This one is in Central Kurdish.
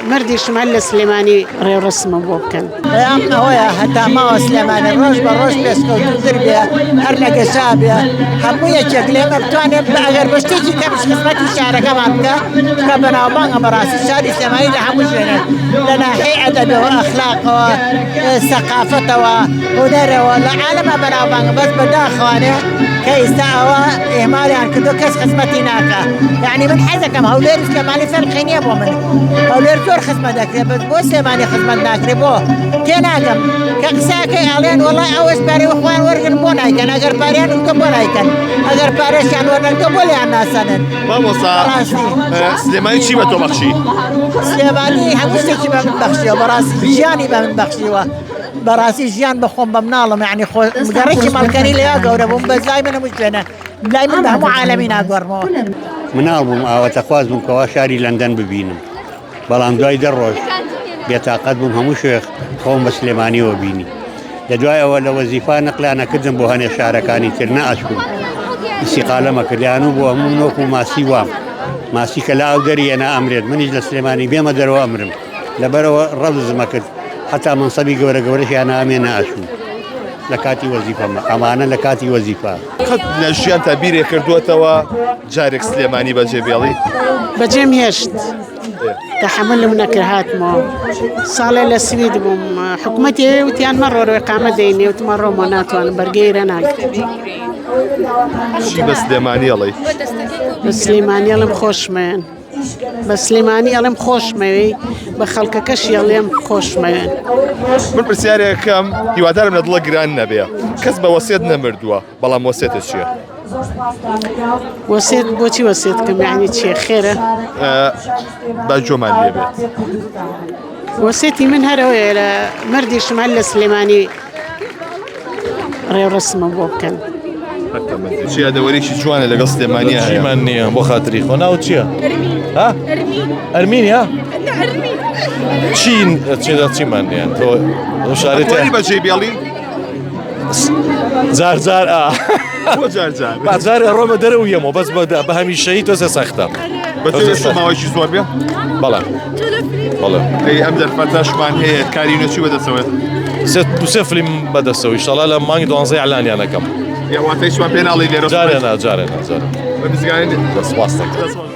مردي شمال سليماني ريو رسم بوكن أم هو حتى ما سليماني الروج بالروج بيسكو تدربيا هرنا قسابيا هموية شكلي مبتواني بأغير بس تيجي كمش خدمتي شعر كمان كبنا وبان براسي شادي سليماني لحموش لنا هيئة أدب وأخلاق وثقافة وهنر ولا عالم بنا وبان بس بدا خواني كيستاوى إهمالي عن كدو كس خدمتي ناكا يعني من حزكم هولير سليماني فرقين يبو من هولير زور خدمة داكري بس بو سليماني خدمة داكري بو كيناكم كقساكي علين والله أوس باري وإخوان ورقن بوناي كان أجر باريان وكبولاي كان أجر باريش يعني ورقن كبولي عنا سنن ما وصا سليماني شي بتو بخشي سليماني هموستي من بخشي وبراسي جياني من بخشي براسي جيان بخون بمنالم يعني خو مقريش مالكاني لي أقول بوم بس دايما مش لنا دايما بهم عالمين أقول مناڵبووم ئاوەتەخواز بووم کەوا شاری لەندەن ببینم بەڵام دوای دەڕۆژ بێتاقەت بووم هەموو شوێخ خۆم بە سلێمانیەوە بینی لە دوایەوە لە وەزیفا نەقلانەکردم بۆ هەنێ شارەکانی تر نەئەچووم ئیستیقالەمە کردیان و بۆ هەموو نۆک و ماسی وام ماسی کە لە ئاو دەریەنا ئەمرێت منیش لە سلێمانی بێمە دەرەوە ئەمرم لەبەرەوە ڕەوزمە کرد حتا منسەبی گەورە گەورەشیان ئامێ نەئەچوو لە کاتی وەزیفەمە ئەمانە لە کاتی وەزیفا قەت لە ژیان تا بیرێ کردووەتەوە جارێک سلێمانی بەجێ بێڵی بجيم هشت تحمل منك هاتمو صالة للسويد بوم حكومتي وتيان مرة وإقامة ديني وتمرة منات وأنا برجير أنا چی بە سلێمانی ئەڵێ بسليماني يلم خوش من بسليماني يلم خوش مي بخلك كش يلم خوش من من پرسیارێکم هیوادارم لە دڵە گران نەبێ کەس بە وەسێت نەمردووە بەڵام وەسێتە چییە وسيت بوتي وسيتكم يعني شيء خيره با جۆمان لێ بێت وسيتي من هروي إلى مردي شمال سليماني ريو رسم بوكن چی یادەوەرێکی جوانە لەگەڵ سلێمانیە هەیە چیمان نییە بۆ خاتری خۆ ناو چییە؟ ها؟ ئەرمینیا؟ چین چێدا چیمان نییە تۆ شارێتی بەجێ بێڵی جار جار بۆ جارجار بازار ڕۆمە دەرەویەمەوە بەس بە هەمیشەیی تۆزە سەختە بەجێ ماوەیەکی زۆر بێ بەڵێ بەڵێ ئەی ئەم دەرفەتەشمان هەیە کاری نوێچی بەدەستەوێت سێ فلیم بەدەستەوە ئینشەڵا لە مانگی 12 ئەلانیانەکەم یاواتەیشمان پێ ناڵی لێرە جارێنە جارێنە بە بزگانی دەسپاس دەکەم